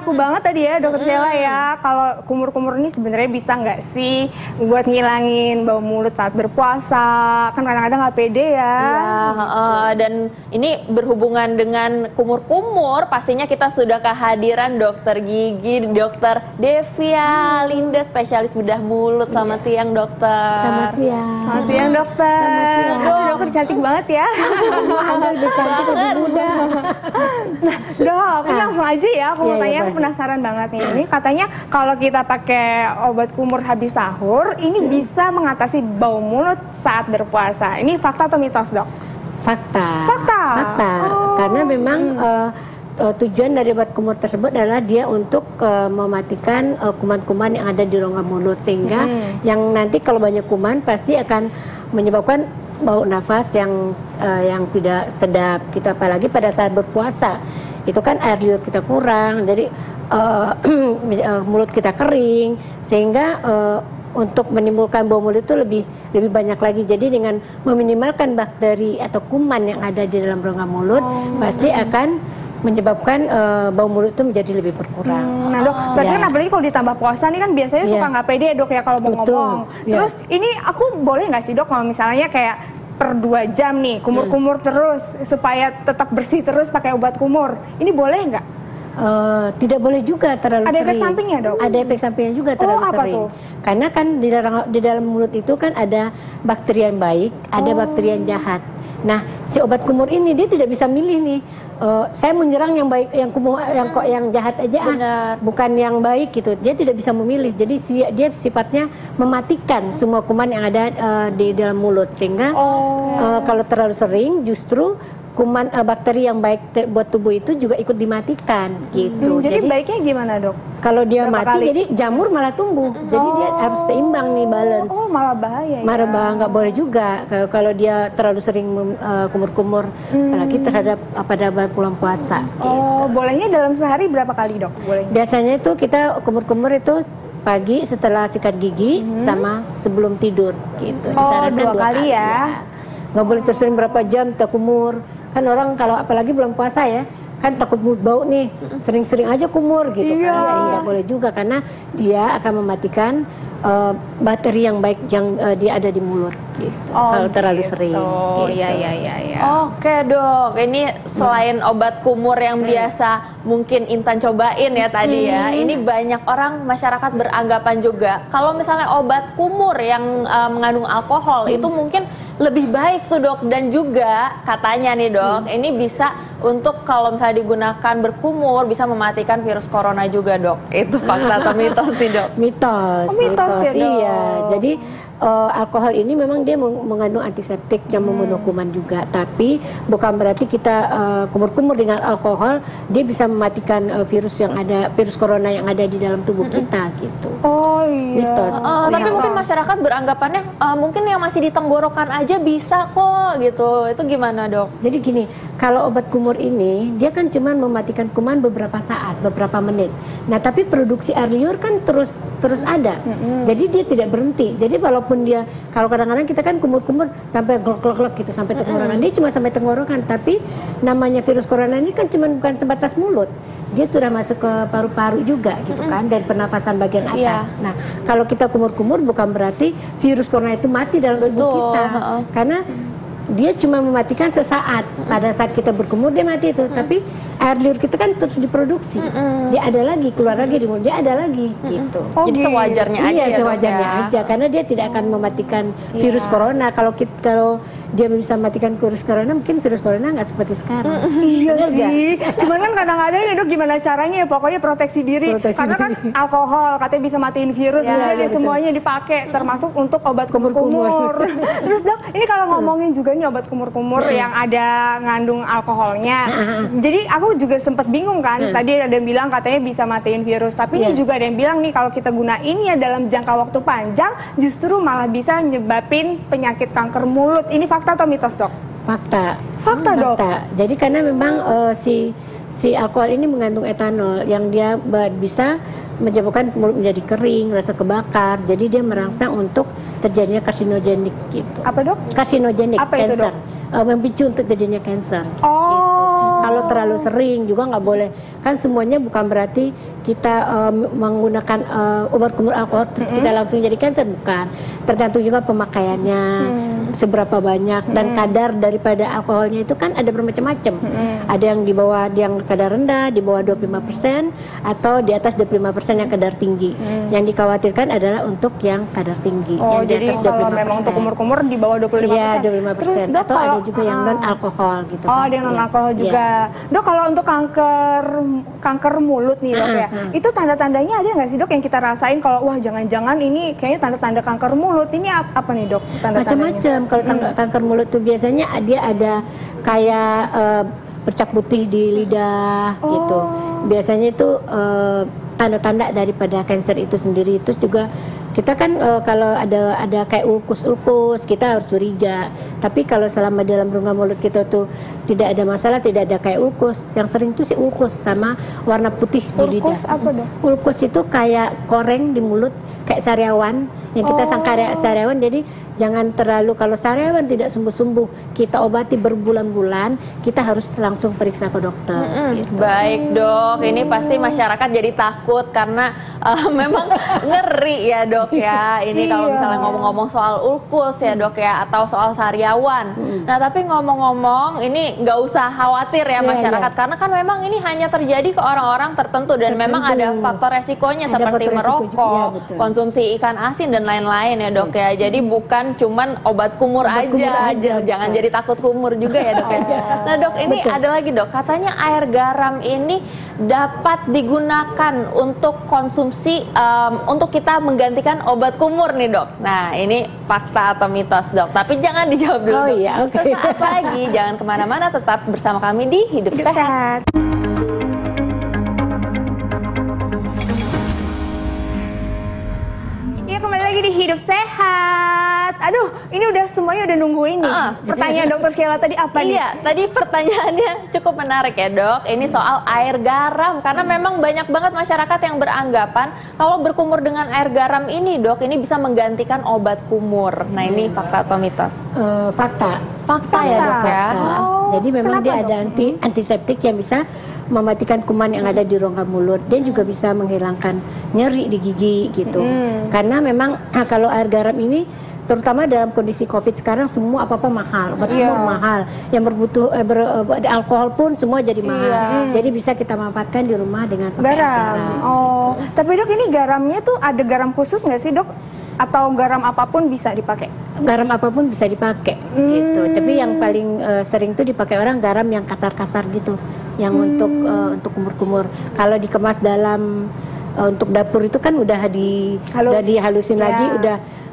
aku banget tadi ya Dokter Sheila ya. Kalau kumur-kumur ini sebenarnya bisa nggak sih buat ngilangin bau mulut saat berpuasa? Kan kadang-kadang nggak pede ya. Iya, dan ini berhubungan dengan kumur-kumur, pastinya kita sudah kehadiran dokter gigi, Dokter Devia Linda, spesialis bedah mulut. Selamat siang, dokter. Selamat siang. Selamat siang dokter. Selamat siang. Dokter cantik banget ya. Anda lebih cantik, lebih muda. Nah, dok, ini langsung aja ya. Aku mau tanya, aku penasaran banget nih. Ini katanya kalau kita pakai obat kumur habis sahur, ini bisa mengatasi bau mulut saat berpuasa. Ini fakta atau mitos, dok? Fakta. Fakta. Fakta. Karena memang tujuan dari obat kumur tersebut adalah dia untuk mematikan kuman-kuman yang ada di rongga mulut, sehingga yang nanti kalau banyak kuman pasti akan menyebabkan bau nafas yang tidak sedap gitu, apalagi pada saat berpuasa. Itu kan air liur kita kurang, jadi mulut kita kering, sehingga untuk menimbulkan bau mulut itu lebih banyak lagi. Jadi dengan meminimalkan bakteri atau kuman yang ada di dalam rongga mulut, pasti akan menyebabkan bau mulut itu menjadi lebih berkurang. Nah dok, berarti kan apalagi kalau ditambah puasa nih kan biasanya suka nggak pede dok ya kalau mau ngomong. Terus ini aku boleh nggak sih dok kalau misalnya kayak per 2 jam nih kumur-kumur terus supaya tetap bersih terus pakai obat kumur, ini boleh nggak? Tidak boleh juga terlalu sering. Ada efek sampingnya dok? Ada efek sampingnya juga terlalu apa sering. Tuh? Karena kan di dalam mulut itu kan ada bakteri yang baik, ada bakteri yang jahat. Nah, si obat kumur ini dia tidak bisa milih nih. Saya menyerang yang baik, yang jahat aja, bukan yang baik gitu. Dia tidak bisa memilih. Jadi dia sifatnya mematikan semua kuman yang ada di dalam mulut, sehingga kalau terlalu sering justru kuman bakteri yang baik buat tubuh itu juga ikut dimatikan gitu. Jadi baiknya gimana dok? Kalau dia mati jadi jamur malah tumbuh. Jadi dia harus seimbang nih, balance. Oh malah bahaya ya? Malah nggak boleh juga kalau dia terlalu sering kumur-kumur, apalagi terhadap pada bulan puasa. Oh gitu. Bolehnya dalam sehari berapa kali dok? Bolehnya? Biasanya itu kita kumur-kumur itu pagi setelah sikat gigi sama sebelum tidur gitu. Disarankan 2 kali ya? Nggak boleh terus berapa jam tak kumur. Kan orang kalau apalagi bulan puasa ya, kan takut mulut bau nih, sering-sering aja kumur gitu. Nggak boleh juga, karena dia akan mematikan bakteri yang baik yang dia ada di mulut gitu. Kalau terlalu sering. Oh gitu. iya. Oke dok, ini selain obat kumur yang biasa mungkin Intan cobain ya tadi ya, ini banyak orang masyarakat beranggapan juga kalau misalnya obat kumur yang mengandung alkohol itu mungkin lebih baik tuh dok, dan juga katanya nih dok, ini bisa untuk kalau misalnya digunakan berkumur bisa mematikan virus corona juga dok. Itu fakta atau mitos sih dok? Mitos. Mitos ya dok. Iya, jadi alkohol ini memang dia mengandung antiseptik yang membunuh kuman juga, tapi bukan berarti kita kumur-kumur dengan alkohol dia bisa mematikan virus corona yang ada di dalam tubuh kita gitu. Oh iya. Mitos. Tapi mungkin masyarakat beranggapannya mungkin yang masih di tenggorokan aja bisa kok gitu. Itu gimana dok? Jadi gini, kalau obat kumur ini dia kan cuma mematikan kuman beberapa saat, beberapa menit. Nah, tapi produksi air liur kan terus ada. Jadi dia tidak berhenti. Jadi walaupun dia, kalau kadang-kadang kita kan kumur-kumur sampai glok-glok gitu, sampai tenggorokan. Dia cuma sampai tenggorokan, tapi namanya virus corona ini kan cuma bukan sebatas mulut. Dia sudah masuk ke paru-paru juga gitu kan, dan pernafasan bagian atas. Nah, kalau kita kumur-kumur bukan berarti virus corona itu mati dalam tubuh kita. Karena dia cuma mematikan sesaat. Pada saat kita berkumur dia mati itu, tapi air liur kita kan terus diproduksi. Dia ada lagi, keluar lagi di mulut, dia ada lagi gitu. Jadi sewajarnya aja ya, sewajarnya aja, karena dia tidak akan mematikan virus corona. Kalau dia bisa mematikan virus corona, mungkin virus corona nggak seperti sekarang. Iya sih. Cuman kan kadang-kadang ya dok, gimana caranya ya, pokoknya proteksi diri. Karena kan alkohol katanya bisa matiin virus, jadi semuanya dipakai, termasuk untuk obat kumur-kumur. Terus dok, ini kalau ngomongin juga nih obat kumur-kumur yang ada ngandung alkoholnya. Jadi aku juga sempat bingung kan. Tadi ada yang bilang katanya bisa matiin virus, tapi ini juga ada yang bilang nih kalau kita gunain ya dalam jangka waktu panjang justru malah bisa nyebabin penyakit kanker mulut. Ini fakta atau mitos dok? Fakta. Fakta dok. Jadi karena memang si alkohol ini mengandung etanol yang dia bisa menyebabkan mulut menjadi kering, rasa kebakar. Jadi dia merangsang untuk terjadinya karsinogenik gitu. Apa dok? Karsinogenik, apa itu, cancer. dok? Memicu untuk terjadinya cancer. Oh. Gitu. Kalau terlalu sering juga nggak boleh. Kan semuanya bukan berarti kita menggunakan obat kumur alkohol kita langsung jadi kanker, bukan. Tergantung juga pemakaiannya, seberapa banyak dan kadar daripada alkoholnya itu kan ada bermacam-macam. Ada yang di bawah, yang kadar rendah, di bawah 25% atau di atas 25% yang kadar tinggi. Yang dikhawatirkan adalah untuk yang kadar tinggi. Oh, yang di jadi atas kalau memang untuk kumur-kumur di bawah 25%. Iya, 25%. Terus, Dok, atau ada juga yang non alkohol gitu. Oh, ada yang non alkohol juga. Dok, kalau untuk kanker mulut nih, Dok, ya. Itu tanda-tandanya ada nggak sih, Dok, yang kita rasain kalau wah jangan-jangan ini kayaknya tanda-tanda kanker mulut. Ini apa nih, Dok? Macam-macam. Kalau kanker mulut tuh biasanya dia ada kayak bercak putih di lidah gitu. Biasanya itu tanda-tanda daripada kanker itu sendiri. Itu juga kita kan kalau ada kayak ulkus-ulkus kita harus curiga. Tapi kalau selama dalam rongga mulut kita tuh tidak ada masalah, tidak ada kayak ulkus. Yang sering tuh si ulkus sama warna putih di lidah. Ulkus apa, Dok? Ulkus itu kayak koreng di mulut, kayak sariawan yang kita sangka sariawan. Jadi jangan terlalu, kalau sariawan tidak sembuh-sembuh, kita obati berbulan-bulan, kita harus langsung periksa ke dokter. Gitu. Baik, Dok, ini pasti masyarakat jadi takut karena memang ngeri ya, Dok ya. Ini kalau misalnya ngomong-ngomong soal ulkus ya, Dok ya, atau soal sariawan. Nah, tapi ngomong-ngomong ini nggak usah khawatir ya masyarakat, karena kan memang ini hanya terjadi ke orang-orang tertentu dan memang ada faktor resikonya seperti merokok, konsumsi ikan asin dan lain-lain ya, Dok ya. Jadi bukan cuman obat kumur aja. Jangan jadi takut kumur juga ya, Dok ya. Nah, Dok, ini ada lagi, Dok, katanya air garam ini dapat digunakan untuk konsumsi untuk kita menggantikan obat kumur nih, Dok. Nah, ini fakta atau mitos, Dok, tapi jangan dijawab dulu. Sesaat lagi, jangan kemana-mana, tetap bersama kami di Hidup Sehat. Kembali lagi di Hidup Sehat. Aduh, ini udah semuanya udah nungguin nih. Pertanyaan Dokter Sheila tadi apa nih? Iya, tadi pertanyaannya cukup menarik ya, Dok. Ini soal air garam, karena memang banyak banget masyarakat yang beranggapan kalau berkumur dengan air garam ini, Dok, ini bisa menggantikan obat kumur. Nah, ini fakta atau mitos? Fakta ya, Dok ya. Jadi memang Kenapa, dia ada antiseptik yang bisa mematikan kuman yang ada di rongga mulut, dan juga bisa menghilangkan nyeri di gigi gitu. Karena memang kalau air garam ini, terutama dalam kondisi COVID sekarang, semua apa-apa mahal, obat kumur mahal, yang alkohol pun semua jadi mahal. Jadi bisa kita manfaatkan di rumah dengan pakai garam. Oh, tapi, Dok, ini garamnya tuh ada garam khusus nggak sih, Dok? Atau garam apapun bisa dipakai? Garam apapun bisa dipakai gitu. Tapi yang paling sering tuh dipakai orang garam yang kasar-kasar gitu, yang untuk kumur-kumur. Kalau dikemas dalam untuk dapur itu kan udah dihalusin lagi,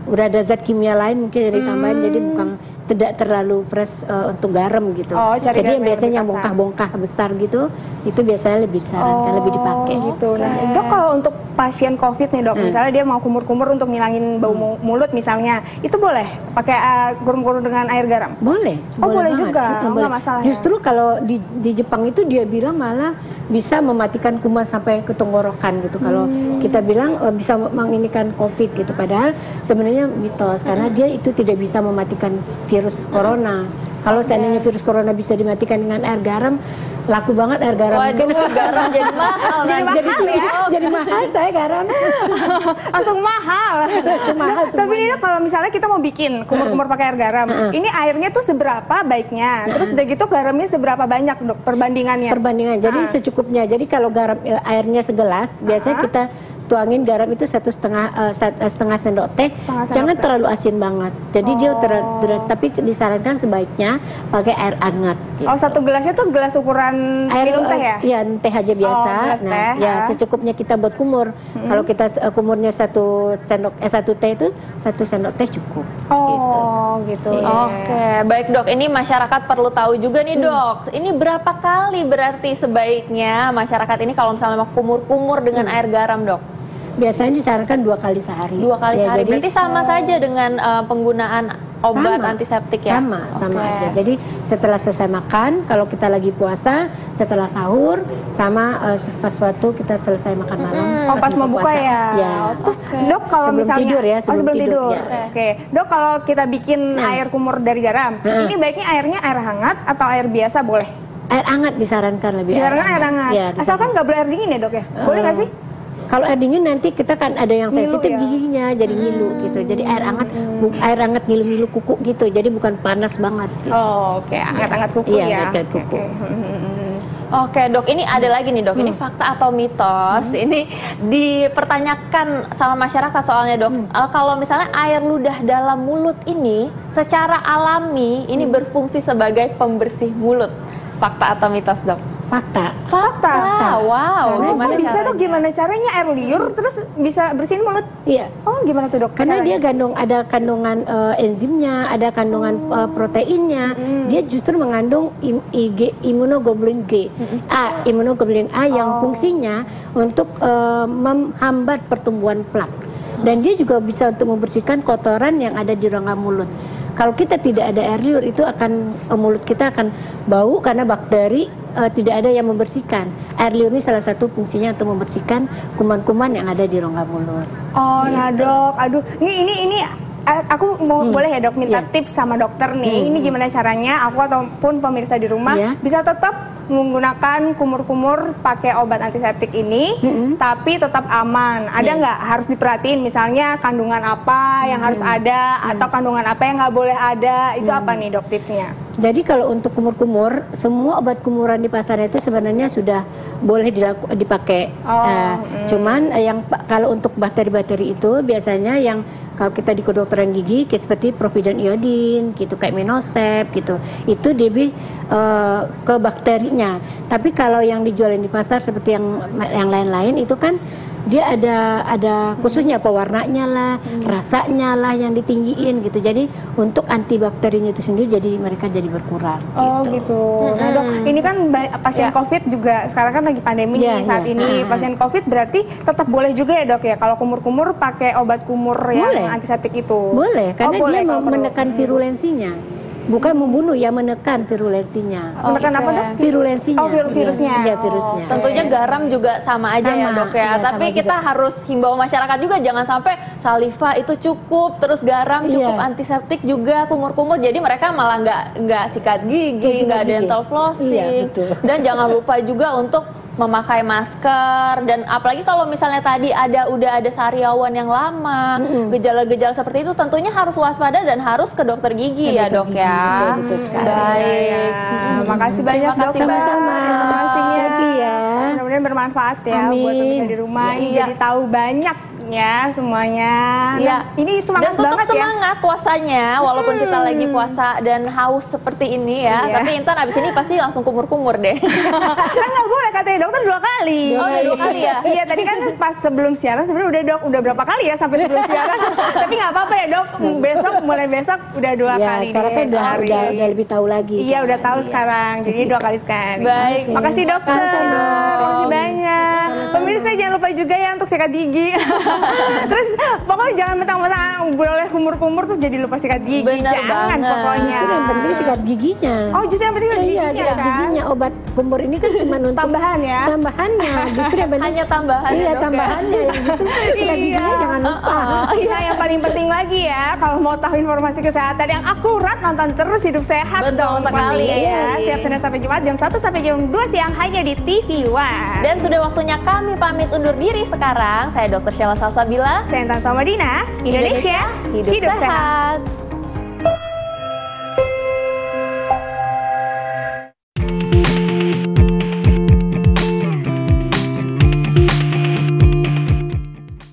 udah ada zat kimia lain mungkin dari tambahan, jadi bukan tidak terlalu fresh untuk garam gitu. Jadi yang biasanya yang bongkah-bongkah besar gitu, itu biasanya lebih disarankan, lebih dipakai gitu. Nah, Dok, kalau untuk pasien COVID nih, Dok, misalnya dia mau kumur-kumur untuk ngilangin bau mulut misalnya, itu boleh pakai kumur-kumur dengan air garam? Boleh. Boleh juga, nggak masalah. Justru kalau di Jepang itu dia bilang malah bisa mematikan kuman sampai ke tenggorokan gitu. Kalau kita bilang bisa menginikan COVID gitu, padahal sebenarnya mitos, karena dia itu tidak bisa mematikan virus corona. Kalau seandainya virus corona bisa dimatikan dengan air garam, laku banget air garam. Waduh, garam jadi mahal. Jadi mahal saya garam. Langsung mahal. Tapi ini kalau misalnya kita mau bikin kumur-kumur pakai air garam, ini airnya tuh seberapa baiknya? Terus udah gitu garamnya seberapa banyak, Dok, perbandingannya? Jadi secukupnya. Jadi kalau garam airnya segelas, biasanya kita tuangin garam itu setengah sendok teh. Jangan terlalu asin banget. Jadi dia tapi disarankan sebaiknya pakai air hangat. Gitu. Satu gelasnya tuh gelas ukuran minum teh ya? Iya, teh aja biasa. Secukupnya kita buat kumur. Kalau kita kumurnya satu teh itu 1 sendok teh cukup. Gitu. Oke, baik, Dok. Ini masyarakat perlu tahu juga nih, Dok. Ini berapa kali berarti sebaiknya masyarakat ini kalau misalnya mau kumur-kumur dengan air garam, Dok? Biasanya disarankan 2 kali sehari. 2 kali sehari. Berarti sama saja dengan penggunaan obat antiseptik ya? Sama aja. Jadi setelah selesai makan, kalau kita lagi puasa, setelah sahur, sama pas waktu kita selesai makan malam. Pas mau buka ya? Terus, Dok, kalau misalnya tidur ya, sebelum tidur. Dok, kalau kita bikin air kumur dari garam, ini baiknya airnya air hangat atau air biasa boleh? Air hangat disarankan lebih. Disarankan air hangat. Ya, asalkan nggak boleh air dingin ya dok ya? Boleh nggak sih? Kalau air dingin nanti kita kan ada yang Ngilu sensitif ya? giginya jadi ngilu gitu. Jadi air hangat ngilu-ngilu kuku gitu. Jadi bukan panas banget. Gitu. Oh, oke, hangat-hangat kuku Iya, ya. hangat kuku. Oke dok, ini ada lagi nih dok, ini fakta atau mitos, ini dipertanyakan sama masyarakat soalnya dok. Kalau misalnya air ludah dalam mulut ini secara alami ini berfungsi sebagai pembersih mulut, fakta atau mitos dok? Fakta. Wow, Oh, gimana bisa caranya? dok, gimana caranya air liur terus bisa bersihin mulut? Iya. Oh, gimana tuh dok? Karena caranya? dia ada kandungan enzimnya, ada kandungan proteinnya. Dia justru mengandung imunoglobulin G, imunoglobulin A yang fungsinya untuk menghambat pertumbuhan plak. Dan dia juga bisa untuk membersihkan kotoran yang ada di rongga mulut. Kalau kita tidak ada air liur itu mulut kita akan bau karena bakteri tidak ada yang membersihkan. Air liur ini salah satu fungsinya untuk membersihkan kuman-kuman yang ada di rongga mulut. Oh, nah dok, aduh, ini aku mau boleh ya dok minta Iya. tips sama dokter nih. Ini gimana caranya aku ataupun pemirsa di rumah Iya. bisa tetap menggunakan kumur-kumur pakai obat antiseptik ini, tapi tetap aman. Ada nggak harus diperhatiin misalnya kandungan apa yang harus ada atau kandungan apa yang nggak boleh ada? Itu apa nih dok tipsnya? Jadi kalau untuk kumur-kumur, semua obat kumuran di pasaran itu sebenarnya sudah boleh dipakai. Cuman kalau untuk bakteri-bakteri itu biasanya yang kalau kita di kedokteran gigi kayak seperti Providan iodin gitu, kayak Menosep gitu, itu lebih ke bakterinya. Tapi kalau yang dijualin di pasar seperti yang lain-lain itu kan dia ada khususnya pewarnanya lah, rasanya lah yang ditinggiin gitu. Jadi untuk antibakterinya itu sendiri jadi mereka jadi berkurang. Oh gitu. Nah dok, ini kan pasien COVID juga sekarang kan lagi pandemi nih saat ini. Pasien COVID berarti tetap boleh juga ya dok ya kalau kumur-kumur pakai obat kumur yang antiseptik itu? Boleh, karena boleh, dia menekan virulensinya. Bukan membunuh, ya menekan virulensinya. Menekan apa dok? Virulensinya. Oh, virusnya. Iya, virusnya. Tentunya garam juga sama aja ya dok ya. iya, Tapi sama kita harus himbau masyarakat juga jangan sampai saliva itu cukup, terus garam cukup, antiseptik juga kumur-kumur. Jadi mereka malah nggak sikat gigi, nggak dental flossing. Dan jangan lupa juga untuk memakai masker, dan apalagi kalau misalnya tadi udah ada sariawan yang lama, gejala-gejala seperti itu tentunya harus waspada dan harus ke dokter gigi ya dok ya. Baik. Makasih banyak dok. Sama-sama. Informasinya. Ya. Mudah-mudahan bermanfaat ya buat pemirsa di rumah. Ini jadi tahu banyak ya semuanya. Iya. Ini semangat dan tetap banget semangat puasanya, walaupun kita lagi puasa dan haus seperti ini ya. Tapi Intan abis ini pasti langsung kumur-kumur deh. Kan nggak boleh katanya dokter 2 kali. Oh, 2 kali ya? Iya, tadi kan pas sebelum siaran sebenarnya udah dok, udah berapa kali ya sampai sebelum siaran. Tapi nggak apa-apa ya dok, mulai besok udah 2 kali. Sekarang kan udah lebih tahu lagi. Iya, udah tahu sekarang. Jadi 2 kali sekali. Baik. Makasih dokter. Makasih banyak. Pemirsa jangan lupa juga ya untuk sikat gigi. Terus pokoknya jangan mentang-mentang boleh kumur-kumur terus jadi lupa sikat gigi. Bener Jangan banget. pokoknya. Justru yang penting sikat giginya. Oh, justru yang penting Iya, giginya sikat kan? giginya. Obat kumur ini kan cuma untuk Tambahan ya? Tambahannya. Justru yang penting Hanya tambahan ya, Iya, dok, ya? tambahannya. Yang gitu sikat giginya jangan lupa. Nah, yang paling penting lagi ya, kalau mau tahu informasi kesehatan yang akurat, nonton terus Hidup Sehat. Betul dong sekali. ya. Setiap Senin sampai Jumat jam 1 sampai jam 2 siang hanya di TV One. Dan sudah waktunya kami pamit undur diri sekarang. Saya Dr. Sheila Salsabila. Saya Intan Somadina, Indonesia, Hidup sehat.